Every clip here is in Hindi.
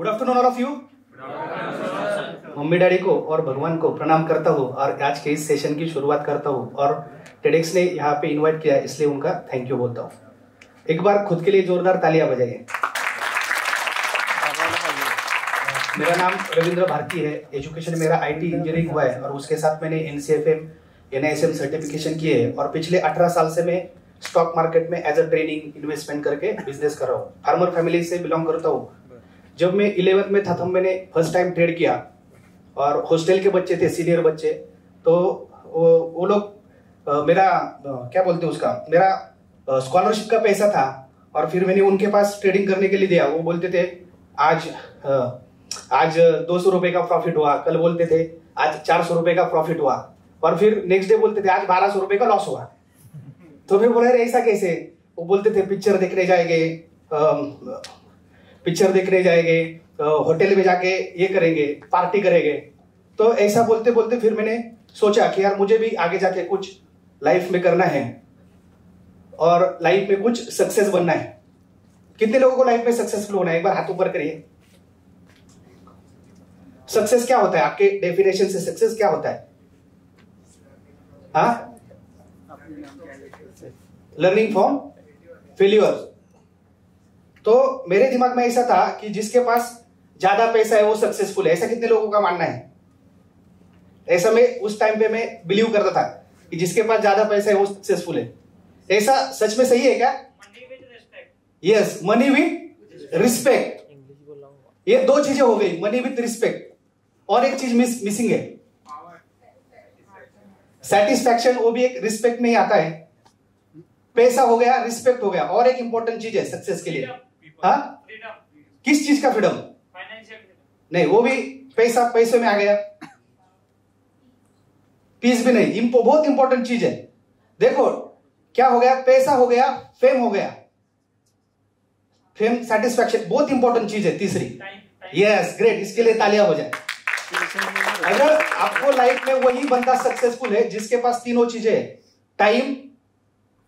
Good afternoon all of you. Mummy daddy को और भगवान को प्रणाम करता हूँ और आज के इस सेशन की शुरुआत करता हूँ और टेडेक्स ने यहाँ पे इनवाइट किया इसलिए उनका थैंक यू बोलता हूँ। एक बार खुद के लिए जोरदार तालियां बजाइए। मेरा नाम रविंद्र भारती है। एजुकेशन मेरा आईटी इंजीनियरिंग हुआ है और उसके साथ मैंने एनसीएफएम एनआईएसएम सर्टिफिकेशन किए है और पिछले 18 साल से मैं स्टॉक मार्केट में एज अ ट्रेनिंग इन्वेस्टमेंट करके बिजनेस कर रहा हूँ। फार्मर फैमिली से बिलोंग करता हूँ। जब मैं 11th में था तब मैंने फर्स्ट टाइम ट्रेड किया और हॉस्टल के बच्चे थे, सीनियर बच्चे, तो वो लोग मेरा क्या बोलते हैं उसका, मेरा स्कॉलरशिप का पैसा था और फिर मैंने उनके पास ट्रेडिंग करने के लिए दिया। वो बोलते थे आज 200 रुपए का प्रॉफिट हुआ, कल बोलते थे आज 400 रुपए का प्रॉफिट हुआ और फिर नेक्स्ट डे बोलते थे आज 1200 रुपए का लॉस हुआ। तो मैं बोला ऐसा कैसे? वो बोलते थे पिक्चर देखने जाएंगे, होटल में जाके ये करेंगे, पार्टी करेंगे। तो ऐसा बोलते बोलते फिर मैंने सोचा कि यार मुझे भी आगे जाके कुछ लाइफ में करना है और लाइफ में कुछ सक्सेस बनना है। कितने लोगों को लाइफ में सक्सेसफुल होना है? एक बार हाथ ऊपर करिए। सक्सेस क्या होता है? आपके डेफिनेशन से सक्सेस क्या होता है? हाँ, लर्निंग फ्रॉम फेल्यूर। तो मेरे दिमाग में ऐसा था कि जिसके पास ज्यादा पैसा है वो सक्सेसफुल है। ऐसा कितने लोगों का मानना है? ऐसा मैं उस टाइम पे मैं बिलीव करता था कि जिसके पास ज्यादा पैसा है वो सक्सेसफुल है। ऐसा सच में सही है क्या? Yes, money with respect. ये दो चीजें हो गई, मनी विथ रिस्पेक्ट। और एक चीज मिसिंग है, सेटिस्फैक्शन। वो भी एक रिस्पेक्ट में ही आता है। पैसा हो गया, रिस्पेक्ट हो गया, और एक इंपॉर्टेंट चीज है सक्सेस के लिए। हाँ, किस चीज का फ्रीडम? नहीं, वो भी पैसे में आ गया। पीस भी नहीं, बहुत इंपॉर्टेंट चीज है। देखो क्या हो गया, पैसा हो गया, फेम हो गया। फेम, सेटिस्फैक्शन, बहुत इंपॉर्टेंट चीज है तीसरी। यस, ग्रेट, इसके लिए तालियां हो जाए। अगर आपको लाइफ में वही बंदा सक्सेसफुल है जिसके पास तीनों चीजें है, टाइम,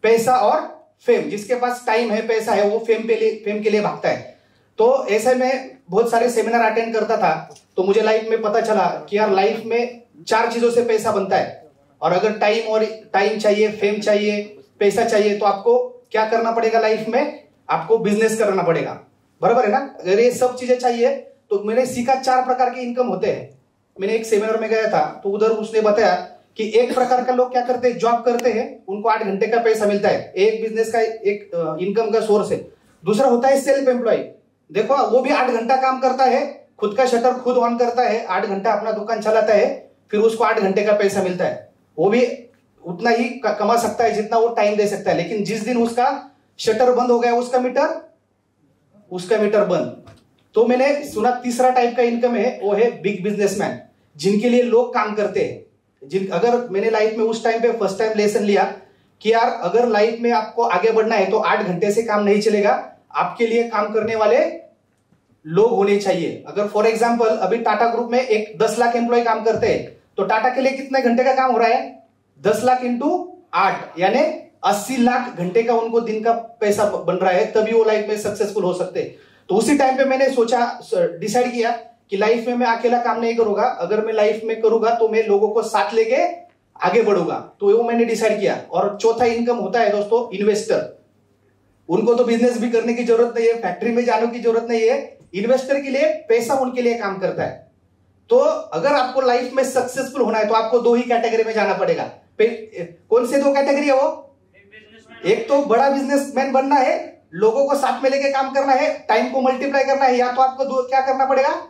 पैसा और फेम। जिसके पास टाइम है, पैसा है, वो फेम के लिए भागता है। तो ऐसे में बहुत सारे सेमिनार अटेंड करता था तो मुझे लाइफ में पता चला कि यार लाइफ में 4 चीजों से पैसा बनता है और अगर टाइम चाहिए, फेम चाहिए, पैसा चाहिए तो आपको क्या करना पड़ेगा लाइफ में? आपको बिजनेस करना पड़ेगा। बराबर है ना? अगर ये सब चीजें चाहिए तो मैंने सीखा 4 प्रकार के इनकम होते हैं। मैंने एक सेमिनार में गया था तो उधर उसने बताया कि एक प्रकार का लोग क्या करते हैं, जॉब करते हैं, उनको 8 घंटे का पैसा मिलता है, एक बिजनेस का एक इनकम का सोर्स है। दूसरा होता है सेल्फ एम्प्लॉय। देखो वो भी 8 घंटा काम करता है, खुद का शटर खुद ऑन करता है, 8 घंटा अपना दुकान चलाता है, फिर उसको 8 घंटे का पैसा मिलता है। वो भी उतना ही कमा सकता है जितना वो टाइम दे सकता है, लेकिन जिस दिन उसका शटर बंद हो गया उसका मीटर बंद। तो मैंने सुना तीसरा टाइप का इनकम है, वो है बिग बिजनेसमैन, जिनके लिए लोग काम करते हैं। अगर मैंने लाइफ में उस टाइम पे फर्स्ट टाइम लेसन लिया कि यार अगर लाइफ में आपको आगे बढ़ना है तो 8 घंटे से काम नहीं चलेगा, आपके लिए काम करने वाले लोग होने चाहिए। अगर फॉर एग्जांपल अभी टाटा ग्रुप में एक 10 लाख एम्प्लॉय काम करते हैं तो टाटा के लिए कितने घंटे का काम हो रहा है? 10 लाख इंटू 8 यानी 80 लाख घंटे का उनको दिन का पैसा बन रहा है, तभी वो लाइफ में सक्सेसफुल हो सकते हैं। तो उसी टाइम पे मैंने सोचा, डिसाइड किया कि लाइफ में मैं अकेला काम नहीं करूंगा। अगर मैं लाइफ में करूंगा तो मैं लोगों को साथ लेके आगे बढ़ूंगा। तो वो मैंने डिसाइड किया। और चौथा इनकम होता है दोस्तों इन्वेस्टर। उनको तो बिजनेस भी करने की जरूरत नहीं है, फैक्ट्री में जाने की जरूरत नहीं है। इन्वेस्टर के लिए पैसा उनके लिए काम करता है। तो अगर आपको लाइफ में सक्सेसफुल होना है तो आपको 2 ही कैटेगरी में जाना पड़ेगा। कौन से 2 कैटेगरी है वो? एक तो बड़ा बिजनेसमैन बनना है, लोगों को साथ में लेके काम करना है, टाइम को मल्टीप्लाई करना है, या तो आपको क्या करना पड़ेगा?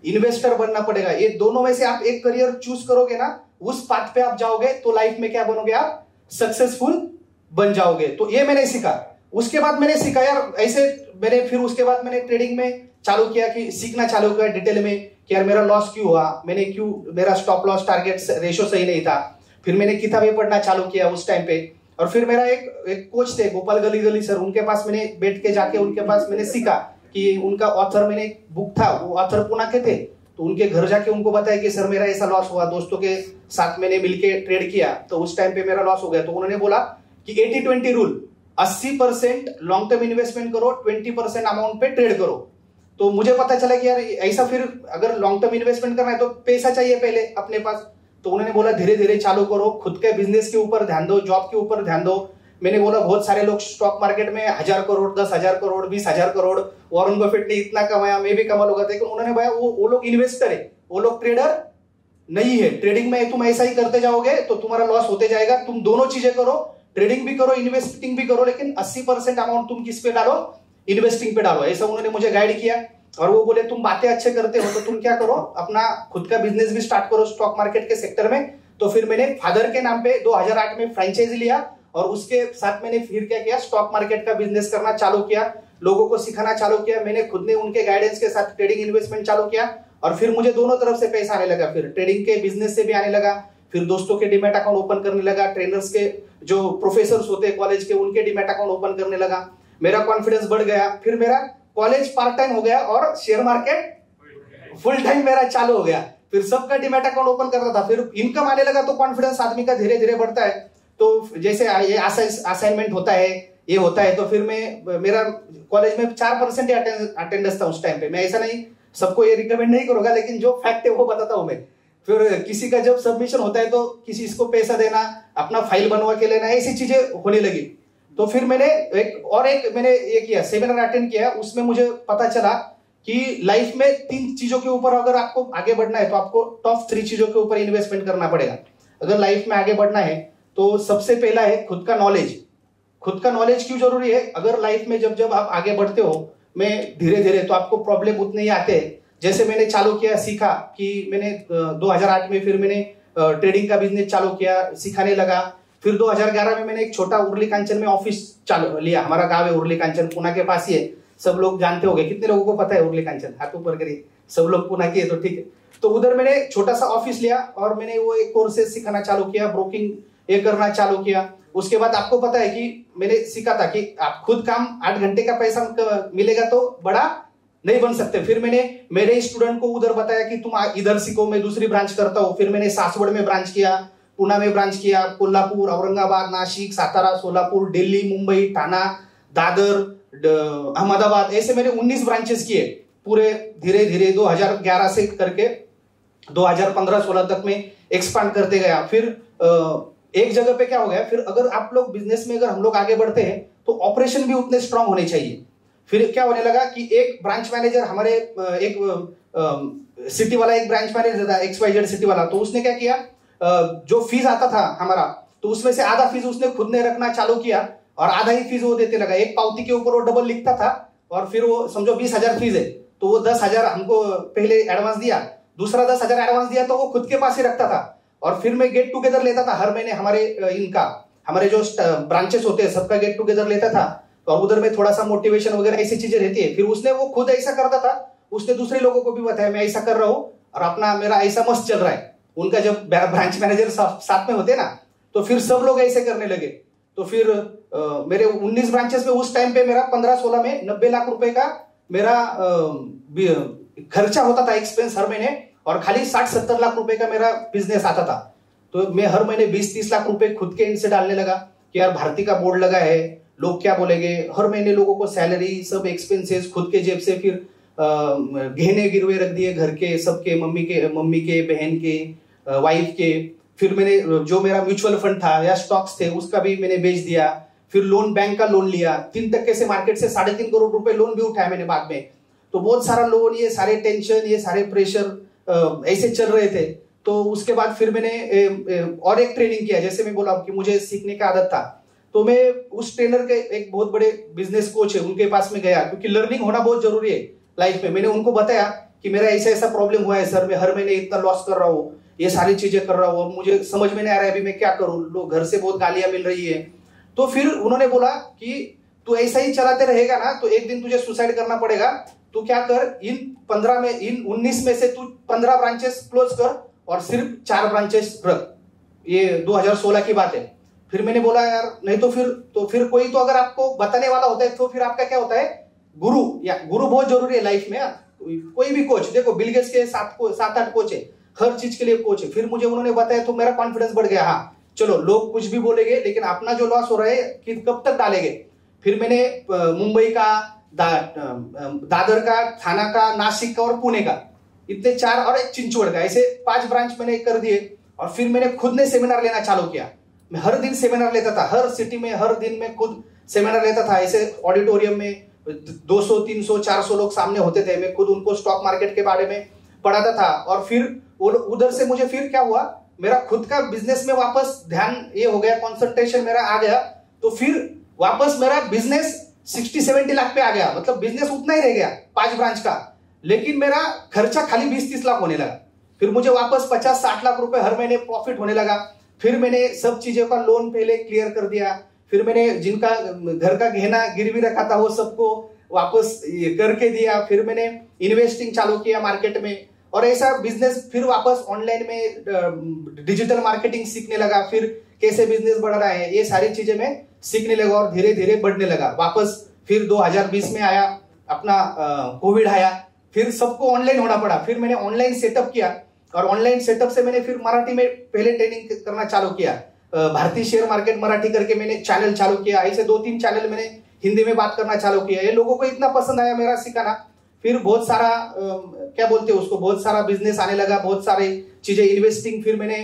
इन्वेस्टर बनना पड़ेगा। ये दोनों में से आप एक करियर चूज करोगे ना, उस पाथ पे आप जाओगे तो लाइफ में क्या बनोगे? आप सक्सेसफुल बन जाओगे। तो ये मैंने सीखा। उसके बाद मैंने सीखा यार ऐसे उसके बाद मैंने ट्रेडिंग में चालू किया कि सीखना चालू किया डिटेल में कि यार मेरा लॉस क्यों हुआ, मेरा स्टॉप लॉस टारगेट रेशो सही नहीं था। फिर मैंने किताबें पढ़ना चालू किया उस टाइम पे। और फिर मेरा एक कोच थे गोपाल गली सर, उनके पास मैंने बैठ के जाके उनके पास मैंने सीखा कि उनका ऑथर, मैंने एक बुक था, वो ऑथर पुणे के थे, तो उनके घर जाके उनको बताया कि सर मेरा ऐसा लॉस हुआ, दोस्तों के साथ मैंने मिलके ट्रेड किया तो उस टाइम पे मेरा लॉस हो गया। तो उन्होंने बोला कि 80-20 रूल, 80% लॉन्ग टर्म इन्वेस्टमेंट करो, 20% अमाउंट पे ट्रेड करो। तो मुझे पता चला कि यार ऐसा, फिर अगर लॉन्ग टर्म इन्वेस्टमेंट करना है तो पैसा चाहिए पहले अपने पास। तो उन्होंने बोला धीरे धीरे चालू करो, खुद के बिजनेस के ऊपर ध्यान दो, जॉब के ऊपर ध्यान दो। मैंने बोला बहुत सारे लोग स्टॉक मार्केट में 1000 करोड़, 10,000 करोड़, 20,000 करोड़, वॉरेन बफेट ने इतना कमाया, मैं भी कमा लूंगा। लेकिन उन्होंने भाई वो लोग इन्वेस्टर है, वो लोग ट्रेडर नहीं है। ट्रेडिंग में तुम ऐसा ही करते जाओगे तो तुम्हारा लॉस होते जाएगा। तुम दोनों चीजें करो, ट्रेडिंग भी करो, इन्वेस्टिंग भी करो, लेकिन 80% अमाउंट तुम किस पे डालो, इन्वेस्टिंग पे डालो। ऐसा उन्होंने मुझे गाइड किया। और वो बोले तुम बातें अच्छे करते हो तो तुम क्या करो, अपना खुद का बिजनेस भी स्टार्ट करो स्टॉक मार्केट के सेक्टर में। तो फिर मैंने फादर के नाम पे 2008 में फ्रेंचाइजी लिया और उसके साथ मैंने फिर क्या किया, स्टॉक मार्केट का बिजनेस करना चालू किया, लोगों को सिखाना चालू किया। मैंने खुद ने उनके गाइडेंस के साथ ट्रेडिंग इन्वेस्टमेंट चालू किया और फिर मुझे दोनों तरफ से पैसा आने लगा। फिर ट्रेडिंग के बिजनेस से भी आने लगा, फिर दोस्तों के डीमैट अकाउंट ओपन करने लगा, ट्रेनर्स के जो प्रोफेसर्स होते हैं कॉलेज के उनके डीमैट अकाउंट ओपन करने लगा। मेरा कॉन्फिडेंस बढ़ गया। फिर मेरा कॉलेज पार्ट टाइम हो गया और शेयर मार्केट फुल टाइम मेरा चालू हो गया। फिर सबका डीमैट अकाउंट ओपन करता था, फिर इनकम आने लगा तो कॉन्फिडेंस आदमी का धीरे धीरे बढ़ता है। तो जैसे ये असाइनमेंट होता है, ये होता है, तो फिर मेरा कॉलेज में 4% अटेंडेंस था उस टाइम पे। मैं ऐसा नहीं सबको ये रिकमेंड नहीं करूंगा, लेकिन जो फैक्ट है वो बताता हूं मैं। फिर किसी का जब सबमिशन होता है तो किसी इसको पैसा देना, अपना फाइल बनवा के लेना, ऐसी चीजें होने लगी। तो फिर मैंने मैंने ये किया, सेमिनार अटेंड किया। उसमें मुझे पता चला कि लाइफ में 3 चीजों के ऊपर अगर आपको आगे बढ़ना है तो आपको टॉप 3 चीजों के ऊपर इन्वेस्टमेंट करना पड़ेगा अगर लाइफ में आगे बढ़ना है। तो सबसे पहला है खुद का नॉलेज। खुद का नॉलेज क्यों जरूरी है? अगर लाइफ में जब आप आगे बढ़ते हो में धीरे धीरे, तो आपको प्रॉब्लम उतने ही आते हैं। जैसे मैंने चालू किया, सीखा कि मैंने 2008 में फिर मैंने ट्रेडिंग का बिजनेस चालू किया, सिखाने लगा। फिर 2011 में मैंने एक छोटा उर्ली कांचन में ऑफिस चालू लिया। हमारा गांव है उर्ली कांचन, पुणे के पास ही है। सब लोग जानते होंगे, कितने लोगों को पता है उर्ली कांचन? हाथ ऊपर करिए, सब लोग पुणे के है तो ठीक है। तो उधर मैंने छोटा सा ऑफिस लिया और मैंने वो एक कोर्सेज सिखाना चालू किया, ब्रोकिंग ये करना चालू किया। उसके बाद आपको पता है कि मैंने सीखा था कि आप खुद काम 8 घंटे का पैसा मिलेगा तो बड़ा नहीं बन सकते। फिर मैंने मेरे स्टूडेंट को उधर बताया कि तुम इधर सीखो, मैं दूसरी ब्रांच करता हूँ। फिर मैंने सासवड़ में ब्रांच किया, पुणे में ब्रांच किया, कोल्हापुर, औरंगाबाद, नासिक, सातारा, सोलापुर, दिल्ली, मुंबई, ठाणा, दादर, अहमदाबाद, ऐसे मैंने 19 ब्रांचेस किए पूरे। धीरे धीरे 2011 से करके 2015-16 तक में एक्सपांड करते गया। फिर एक जगह पे क्या हो गया, फिर अगर आप लोग बिजनेस में अगर हम लोग आगे बढ़ते हैं तो ऑपरेशन भी उतने स्ट्रांग होने चाहिए। फिर क्या होने लगा कि एक ब्रांच मैनेजर, हमारे एक सिटी वाला एक ब्रांच मैनेजर था, XYZ सिटी वाला, तो उसने क्या किया, जो फीस आता था हमारा, तो उसमें से आधा फीस उसने खुद ने रखना चालू किया और आधा ही फीस वो देते लगा। एक पावती के ऊपर वो डबल लिखता था और फिर वो समझो 20,000 फीस है तो वो 10,000 हमको पहले एडवांस दिया, दूसरा 10,000 एडवांस दिया तो वो खुद के पास ही रखता था। और फिर मैं गेट टुगेदर लेता था हर महीने, हमारे जो ब्रांचेस होते हैं सबका गेट टुगेदर लेता था और उधर में थोड़ा सा मोटिवेशन वगैरह ऐसी चीजें रहती है। फिर उसने वो खुद ऐसा करता था, उसने दूसरे लोगों को भी बताया मैं ऐसा कर रहा हूँ और अपना मेरा ऐसा मस्त चल रहा है। उनका जब ब्रांच मैनेजर साथ में होते ना तो फिर सब लोग ऐसे करने लगे। तो फिर मेरे 19 ब्रांचेस में उस टाइम पे मेरा 15-16 में 90 लाख रुपए का मेरा खर्चा होता था, एक्सपेंस हर महीने, और खाली 60-70 लाख रुपए का मेरा बिजनेस आता था। तो मैं हर महीने 20-30 लाख रुपए खुद के इनसे डालने लगा कि यार भारती का बोर्ड लगा है, लोग क्या बोलेंगे। हर महीने लोगों को सैलरी, सब एक्सपेंसेस खुद के जेब से, फिर गहने गिरवे रख दिए घर के सबके, मम्मी के, बहन के, वाइफ के। फिर मैंने जो मेरा म्यूचुअल फंड था या स्टॉक्स थे उसका भी मैंने बेच दिया। फिर लोन, बैंक का लोन लिया, 3% से मार्केट से 3.5 करोड़ रुपए लोन भी उठाया मैंने बाद में। तो बहुत सारा लोन, ये सारे टेंशन, ये सारे प्रेशर ऐसे चल रहे थे। तो उसके बाद फिर मैंने और एक ट्रेनिंग किया, जैसे मैं बोला कि मुझे सीखने का आदत था। तो मैं उस ट्रेनर के, एक बहुत बड़े बिजनेस कोच है, उनके पास में गया, क्योंकि लर्निंग होना बहुत जरूरी है लाइफ में। मैंने उनको बताया कि मेरा ऐसा ऐसा प्रॉब्लम हुआ है सर, मैं हर महीने इतना लॉस कर रहा हूँ, ये सारी चीजें कर रहा हूँ, मुझे समझ में नहीं आ रहा है अभी मैं क्या करूँ, लोग घर से बहुत गालियां मिल रही है। तो फिर उन्होंने बोला कि तू ऐसा ही चलाते रहेगा ना तो एक दिन तुझे सुसाइड करना पड़ेगा। तू क्या कर, इन 19 में से तू 15 ब्रांचेस क्लोज कर और सिर्फ 4 ब्रांचेस रख। ये 2016 की बात है। फिर मैंने बोला यार नहीं तो फिर कोई तो अगर आपको बताने वाला होता है तो फिर आपका क्या होता है, गुरु बहुत जरूरी है लाइफ में। कोई भी कोच, देखो बिल गेट्स के 7-8 कोच है, हर चीज के लिए कोच है। फिर मुझे उन्होंने बताया तो मेरा कॉन्फिडेंस बढ़ गया। हाँ चलो, लोग कुछ भी बोलेंगे लेकिन अपना जो लॉस हो रहा है कि कब तक डालेंगे। फिर मैंने मुंबई का, दादर का, थाना का, नासिक का और पुणे का, इतने 4, और एक चिंचवड़ का, ऐसे 5 ब्रांच मैंने कर दिए। और फिर मैंने खुद ने सेमिनार लेना चालू किया। मैं हर दिन सेमिनार लेता था, हर सिटी में हर दिन में खुद सेमिनार लेता था। ऐसे ऑडिटोरियम में 200, 300, 400 लोग सामने होते थे, मैं खुद उनको स्टॉक मार्केट के बारे में पढ़ाता था। और फिर उधर से मुझे फिर क्या हुआ, मेरा खुद का बिजनेस में वापस ध्यान ये हो गया, कंसंट्रेशन मेरा आ गया। तो फिर वापस मेरा बिजनेस 60-70 लाख पे आ गया, मतलब बिजनेस उतना ही रह गया 5 ब्रांच का, लेकिन मेरा खर्चा खाली 20-30 लाख होने लगा। फिर मुझे वापस 50-60 लाख रुपए हर महीने प्रॉफिट होने लगा। फिर मैंने सब चीजों का लोन पहले क्लियर कर दिया। फिर मैंने जिनका घर का गहना गिरवी रखा था वो सबको वापस करके दिया। फिर मैंने इन्वेस्टिंग चालू किया मार्केट में, और ऐसा बिजनेस फिर वापस ऑनलाइन में डिजिटल मार्केटिंग सीखने लगा। फिर कैसे बिजनेस बढ़ रहा है ये सारी चीजें मैं सीखने लगा और धीरे धीरे बढ़ने लगा। वापस फिर 2020 में आया अपना कोविड आया, फिर सबको ऑनलाइन होना पड़ा। फिर मैंने ऑनलाइन सेटअप किया, और ऑनलाइन सेटअप से मैंने फिर मराठी में पहले ट्रेनिंग करना चालू किया। भारतीय शेयर मार्केट मराठी करके मैंने चैनल चालू किया। ऐसे 2-3 चैनल मैंने हिंदी में बात करना चालू किया। ये लोगों को इतना पसंद आया मेरा सिखाना। फिर बहुत सारा क्या बोलते हैं उसको, बहुत सारा बिजनेस आने लगा, बहुत सारी चीजें इन्वेस्टिंग फिर मैंने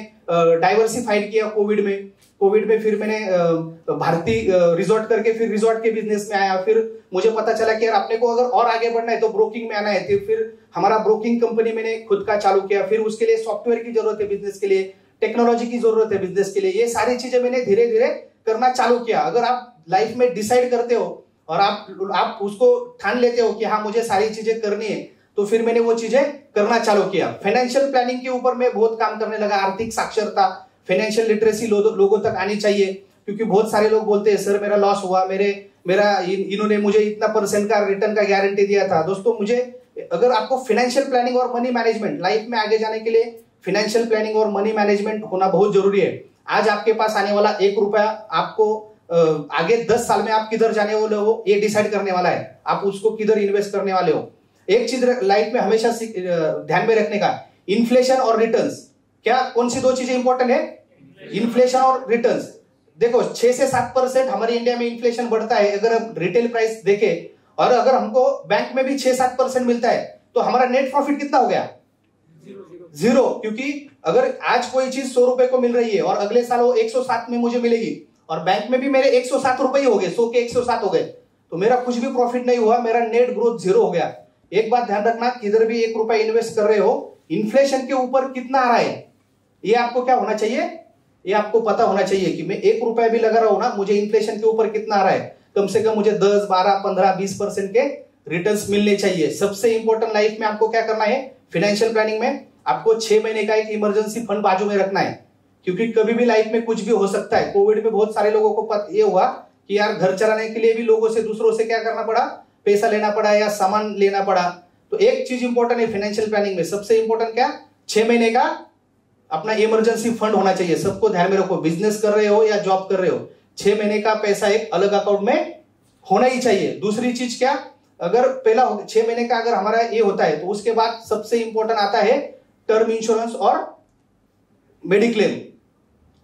डाइवर्सिफाइड किया कोविड में। फिर मैंने भारतीय रिजॉर्ट करके फिर रिजॉर्ट के बिजनेस में आया। फिर मुझे पता चला कि यार अपने को अगर और आगे बढ़ना है तो ब्रोकिंग में आना है। तो फिर हमारा ब्रोकिंग कंपनी मैंने खुद का चालू किया। फिर उसके लिए सॉफ्टवेयर की जरूरत है बिजनेस के लिए, टेक्नोलॉजी की जरूरत है बिजनेस के लिए। ये सारी चीजें मैंने धीरे धीरे करना चालू किया। अगर आप लाइफ में डिसाइड करते हो और आप उसको ठान लेते हो कि हाँ मुझे सारी चीजें करनी है, तो फिर मैंने वो चीजें करना चालू किया। फाइनेंशियल प्लानिंग के ऊपर मैं बहुत काम करने लगा। आर्थिक साक्षरता, फाइनेंशियल लिटरेसी लोगों तक आनी चाहिए, क्योंकि बहुत सारे लोग बोलते हैं सर मेरा लॉस हुआ, इन्होंने मुझे इतना % का रिटर्न का गारंटी दिया था। दोस्तों मुझे, अगर आपको फाइनेंशियल प्लानिंग और मनी मैनेजमेंट लाइफ में आगे जाने के लिए फाइनेंशियल प्लानिंग और मनी मैनेजमेंट होना बहुत जरूरी है। आज आपके पास आने वाला 1 रुपया आपको आगे 10 साल में आप किधर जाने वाले हो ये डिसाइड करने वाला है। आप उसको किधर इन्वेस्ट करने वाले हो। एक चीज लाइफ में हमेशा ध्यान में रखने का, इन्फ्लेशन और रिटर्न्स। क्या कौन सी 2 चीजें इंपॉर्टेंट है? इन्फ्लेशन और रिटर्न्स। देखो 6 से 7% हमारे इंडिया में इन्फ्लेशन बढ़ता है अगर हम रिटेल प्राइस देखें, और अगर हमको बैंक में भी 6-7% मिलता है तो हमारा नेट प्रॉफिट कितना हो गया? 0। क्योंकि अगर आज कोई चीज 100 रुपए को मिल रही है और अगले साल वो 107 में मुझे मिलेगी, और बैंक में भी मेरे 107 रुपए ही हो गए, 100 के 107 हो गए, तो मेरा कुछ भी प्रॉफिट नहीं हुआ, मेरा नेट ग्रोथ 0 हो गया। एक बात ध्यान रखना, किधर भी 1 रुपया इन्वेस्ट कर रहे हो, इन्फ्लेशन के ऊपर कितना आ रहा है ये आपको क्या होना चाहिए, ये आपको पता होना चाहिए कि मैं 1 रुपया भी लगा रहा हूं ना, मुझे इन्फ्लेशन के ऊपर कितना आ रहा है। कम से कम मुझे 10, 12, 15, 20% के रिटर्न्स मिलने चाहिए। सबसे इंपॉर्टेंट लाइफ में आपको क्या करना है, फाइनेंशियल प्लानिंग में आपको 6 महीने का एक इमरजेंसी फंड बाजू में रखना है, क्योंकि कभी भी लाइफ में कुछ भी हो सकता है। कोविड में बहुत सारे लोगों को ये हुआ कि यार घर चलाने के लिए भी लोगों से, दूसरों से क्या करना पड़ा, पैसा लेना पड़ा या सामान लेना पड़ा। तो एक चीज इंपॉर्टेंट है फाइनेंशियल प्लानिंग में, सबसे इंपॉर्टेंट क्या, 6 महीने का अपना इमरजेंसी फंड होना चाहिए। सबको ध्यान में रखो, बिजनेस कर रहे हो या जॉब कर रहे हो, 6 महीने का पैसा एक अलग अकाउंट में होना ही चाहिए। दूसरी चीज क्या, अगर पहला 6 महीने का अगर हमारा ये होता है तो उसके बाद सबसे इंपॉर्टेंट आता है टर्म इंश्योरेंस और मेडिक्लेम।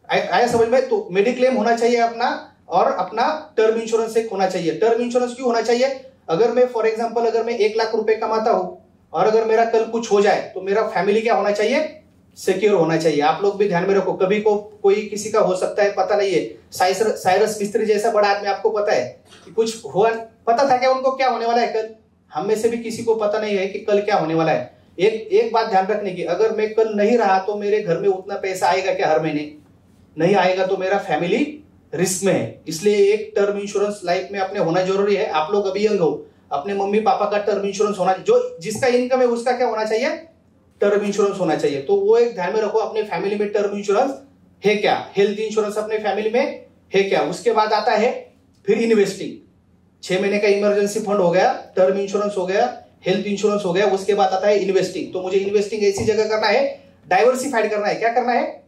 आया समझ में? तो मेडिक्लेम होना चाहिए अपना, और अपना टर्म इंश्योरेंस एक होना चाहिए। टर्म इंश्योरेंस क्यों होना चाहिए? अगर मैं फॉर एग्जांपल अगर मैं 1 लाख रुपए कमाता हूं और अगर मेरा कल कुछ हो जाए तो मेरा फैमिली क्या होना चाहिए, सिक्योर होना चाहिए। आप लोग भी ध्यान में रखो, कभी को कोई किसी का हो सकता है, पता नहीं है। साइरस मिस्त्री जैसा बड़ा आदमी, आपको पता है कि कुछ हुआ, पता था क्या उनको क्या होने वाला है कल? हम में से भी किसी को पता नहीं है कि कल क्या होने वाला है। एक बात ध्यान रखने की, अगर मैं कल नहीं रहा तो मेरे घर में उतना पैसा आएगा क्या हर महीने? नहीं आएगा, तो मेरा फैमिली रिस्क में है। इसलिए एक टर्म इंश्योरेंस लाइफ में अपने होना जरूरी है। आप लोग अभी यंग हो, अपने मम्मी पापा का टर्म इंश्योरेंस होना, जो जिसका इनकम है उसका क्या होना चाहिए, टर्म इंश्योरेंस होना चाहिए। तो वो एक ध्यान में रखो, अपने फैमिली में टर्म इंश्योरेंस है क्या, हेल्थ इंश्योरेंस अपने फैमिली में है क्या। उसके बाद आता है फिर इन्वेस्टिंग। 6 महीने का इमरजेंसी फंड हो गया, टर्म इंश्योरेंस हो गया, हेल्थ इंश्योरेंस हो गया, उसके बाद आता है इन्वेस्टिंग। तो मुझे इन्वेस्टिंग ऐसी जगह करना है, डाइवर्सिफाइड करना है। क्या करना है,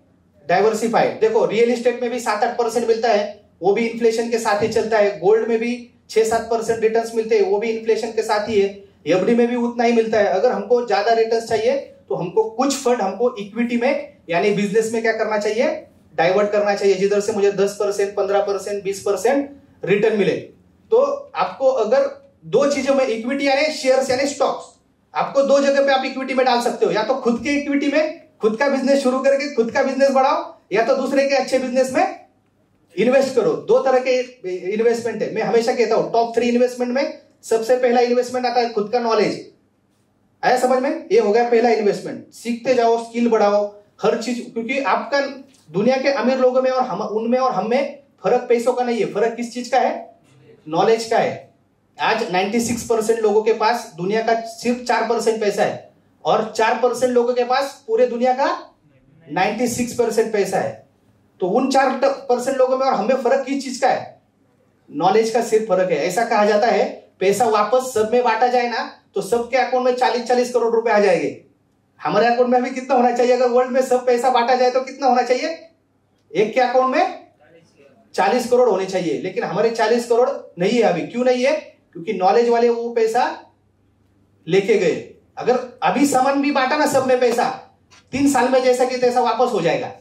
डाइवर्सिफाइड। देखो रियल एस्टेट में भी 7-8% मिलता है, वो भी इन्फ्लेशन के साथ ही चलता है। गोल्ड में भी 6-7% रिटर्न्स मिलते हैं, वो भी इन्फ्लेशन के साथ ही है। एफडी में भी उतना ही मिलता है। अगर हमको ज्यादा रिटर्न्स चाहिए तो हमको कुछ फंड हमको इक्विटी में यानी बिजनेस में क्या करना चाहिए, डाइवर्ट करना चाहिए, जिधर से मुझे 10%, 15%, 20% रिटर्न मिले। तो आपको अगर दो चीजों में, इक्विटी यानी शेयर्स यानी स्टॉक्स, आपको दो जगह पे आप इक्विटी में डाल सकते हो, या तो खुद के इक्विटी में खुद का बिजनेस शुरू करके खुद का बिजनेस बढ़ाओ, या तो दूसरे के अच्छे बिजनेस में इन्वेस्ट करो। दो तरह के इन्वेस्टमेंट है। मैं हमेशा कहता हूं टॉप 3 इन्वेस्टमेंट में सबसे पहला इन्वेस्टमेंट आता है खुद का नॉलेज। आया समझ में? ये हो गया पहला इन्वेस्टमेंट। सीखते जाओ, स्किल बढ़ाओ, हर चीज, क्योंकि आपका दुनिया के अमीर लोगों में और हम उनमें और हम में फर्क पैसों का नहीं है, फर्क किस चीज का है? नॉलेज का है। आज 96% लोगों के पास दुनिया का सिर्फ 4% पैसा है, और 4% लोगों के पास पूरे दुनिया का 96% पैसा है। तो उन 4% लोगों में और हमें फर्क किस चीज का है? नॉलेज का सिर्फ फर्क है। ऐसा कहा जाता है पैसा वापस सब में बांटा जाए ना तो सबके अकाउंट में 40-40 करोड़ रुपए आ जाएंगे। हमारे अकाउंट में अभी कितना होना चाहिए? अगर वर्ल्ड में सब पैसा बांटा जाए तो कितना होना चाहिए? एक के अकाउंट में 40 करोड़ होने चाहिए, लेकिन हमारे 40 करोड़ नहीं है अभी। क्यों नहीं है? क्योंकि नॉलेज वाले वो पैसा लेके गए। अगर अभी सामान भी बांटा ना सब में पैसा, 3 साल में जैसा कि तैसा वापस हो जाएगा।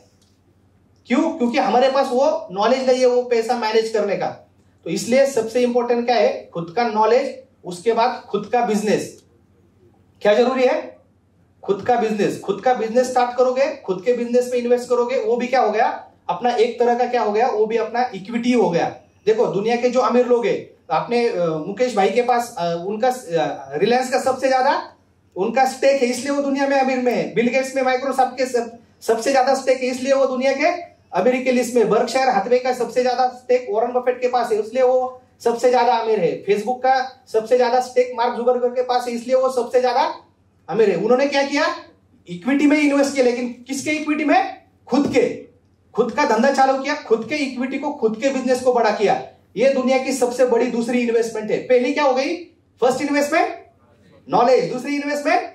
क्यों? क्योंकि हमारे पास वो नॉलेज नहीं है वो पैसा मैनेज करने का। तो इसलिए सबसे इंपॉर्टेंट क्या है? खुद का नॉलेज, उसके बाद खुद का बिजनेस। क्या जरूरी है? खुद का बिजनेस। खुद का बिजनेस स्टार्ट करोगे, खुद के बिजनेस में इन्वेस्ट करोगे, वो भी क्या हो गया? अपना एक तरह का क्या हो गया? वो भी अपना इक्विटी हो गया। देखो दुनिया के जो अमीर लोग हैं, आपने मुकेश भाई के पास उनका रिलायंस का सबसे ज्यादा उनका स्टेक है, इसलिए वो दुनिया में अमीर में है। बिल गेट्स में माइक्रोसॉफ्ट के सबसे ज्यादा स्टेक है, इसलिए वो दुनिया के अमीर के लिस्ट में। बर्कशायर हाथवे का सबसे ज्यादा स्टेक वॉरेन बफेट के पास है, इसलिए वो सबसे ज्यादा अमीर है। फेसबुक का सबसे ज्यादा स्टेक मार्क जुकरबर्ग के पास है, इसलिए वो सबसे ज्यादा अमीर है। उन्होंने क्या किया? इक्विटी में इन्वेस्ट किया, लेकिन किसके इक्विटी में? खुद के। खुद का धंधा चालू किया, खुद के इक्विटी को, खुद के बिजनेस को बड़ा किया। ये दुनिया की सबसे बड़ी दूसरी इन्वेस्टमेंट है। पहली क्या हो गई? फर्स्ट इन्वेस्टमेंट नॉलेज, दूसरी इन्वेस्टमेंट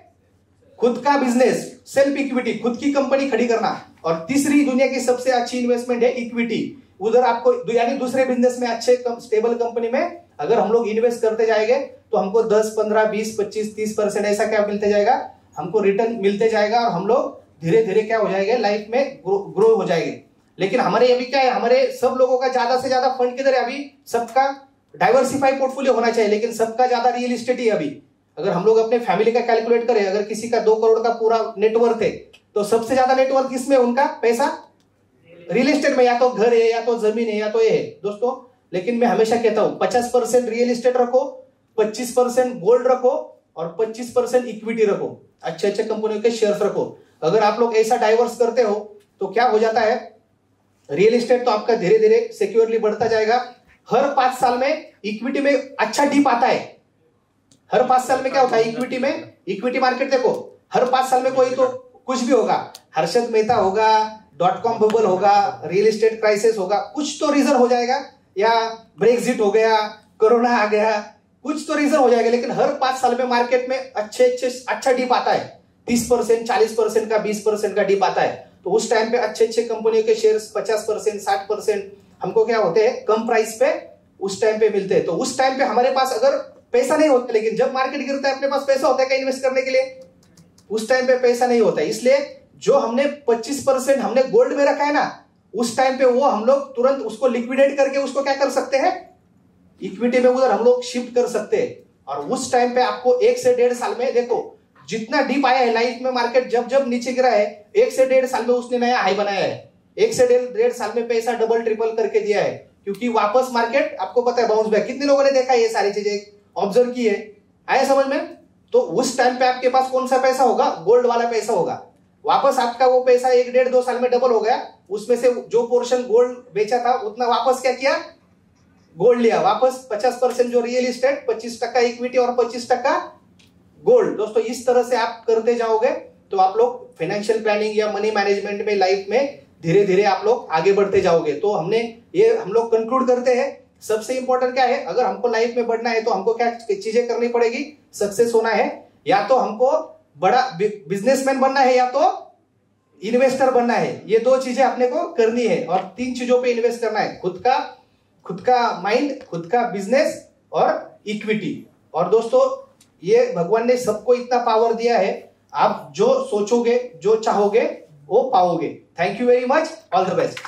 खुद का बिजनेस, सेल्फ इक्विटी, खुद की कंपनी खड़ी करना, और तीसरी दुनिया की सबसे अच्छी इन्वेस्टमेंट है इक्विटी। उधर आपको यानी दूसरे बिजनेस में अच्छे स्टेबल कंपनी में अगर हम लोग इन्वेस्ट करते जाएंगे तो हमको 10, 15, 20, 25, 30% ऐसा क्या मिलते जाएगा? हमको रिटर्न मिलते जाएगा, और हम लोग धीरे धीरे क्या हो जाएंगे? लाइफ में ग्रो हो जाएंगे। लेकिन हमारे अभी क्या है? हमारे सब लोगों का ज्यादा से ज्यादा फंड किधर है? अभी सबका डाइवर्सिफाई पोर्टफोलियो होना चाहिए, लेकिन सबका ज्यादा रियल एस्टेट ही अभी। अगर हम लोग अपने फैमिली का कैलकुलेट करें, अगर किसी का 2 करोड़ का पूरा नेटवर्थ है, तो सबसे ज्यादा नेटवर्थ किसमें? उनका पैसा रियल एस्टेट में, या तो घर है, या तो जमीन है, या तो ये है दोस्तों। लेकिन मैं हमेशा कहता हूं 50% रियल एस्टेट रखो, 25% गोल्ड रखो, और 25% इक्विटी रखो। अच्छे अच्छे कंपनियों के शेयर्स रखो। अगर आप लोग ऐसा डाइवर्स करते हो तो क्या हो जाता है? रियल एस्टेट तो आपका धीरे धीरे सिक्योरली बढ़ता जाएगा। हर 5 साल में इक्विटी में अच्छा डिप आता है। हर 5 साल में क्या होता है? इक्विटी में, इक्विटी मार्केट देखो, हर 5 साल में कोई तो कुछ भी होगा। हर्षद मेहता होगा, .com बबल होगा, रियल एस्टेट क्राइसिस होगा, कुछ तो रीजन हो जाएगा, या ब्रेक्सिट हो गया, कोरोना आ गया, कुछ तो रीजन हो जाएगा। लेकिन हर 5 साल में मार्केट में अच्छा डिप आता है। 30%, 40% का, 20% का डिप आता है। तो उस टाइम पे अच्छे अच्छे कंपनियों के शेयर्स 50%, 60% हमको क्या होते हैं? कम प्राइस पे उस टाइम पे मिलते हैं। तो उस टाइम पे हमारे पास अगर पैसा नहीं होता, लेकिन जब मार्केट गिरता है अपने पास पैसा होता है क्या इन्वेस्ट करने के लिए? उस टाइम पे पैसा नहीं होता है। इसलिए जो हमने 25% हमने गोल्ड में रखा है ना, उस टाइम पे वो हम लोग तुरंत उसको लिक्विडेट करके उसको क्या कर सकते हैं? इक्विटी में उधर हम लोग शिफ्ट कर सकते हैं। और उस टाइम पे आपको 1 से 1.5 साल में, देखो जितना डीप आया है लाइफ में, मार्केट जब जब नीचे गिरा है, 1 से 1.5 साल में उसने नया हाई बनाया है। 1 से 1.5 साल में पैसा डबल ट्रिपल करके दिया है, क्योंकि वापस मार्केट आपको पता है बाउंस बैक। कितने लोगों ने देखा ये सारी चीजें, ऑब्जर्व की है? आया समझ में? तो उस टाइम पे आपके पास कौन सा पैसा होगा? गोल्ड वाला पैसा होगा। वापस आपका वो पैसा 1, 1.5, 2 साल में डबल हो गया। उसमें से जो पोर्शन गोल्ड बेचा था उतना वापस क्या किया? गोल्ड लिया वापस। 50% जो रियल एस्टेट, 25% इक्विटी और 25% गोल्ड। दोस्तों इस तरह से आप करते जाओगे तो आप लोग फाइनेंशियल प्लानिंग या मनी मैनेजमेंट में लाइफ में धीरे धीरे आप लोग आगे बढ़ते जाओगे। तो हम लोग कंक्लूड करते हैं, सबसे इंपॉर्टेंट क्या है? अगर हमको लाइफ में बढ़ना है तो हमको क्या चीजें करनी पड़ेगी? सक्सेस होना है, या तो हमको बड़ा बिजनेसमैन बनना है, या तो इन्वेस्टर बनना है। ये 2 चीजें अपने को करनी है, और 3 चीजों पे इन्वेस्ट करना है। खुद का माइंड, खुद का बिजनेस और इक्विटी। और दोस्तों ये भगवान ने सबको इतना पावर दिया है, आप जो सोचोगे, जो चाहोगे वो पाओगे। Thank you very much, all the best.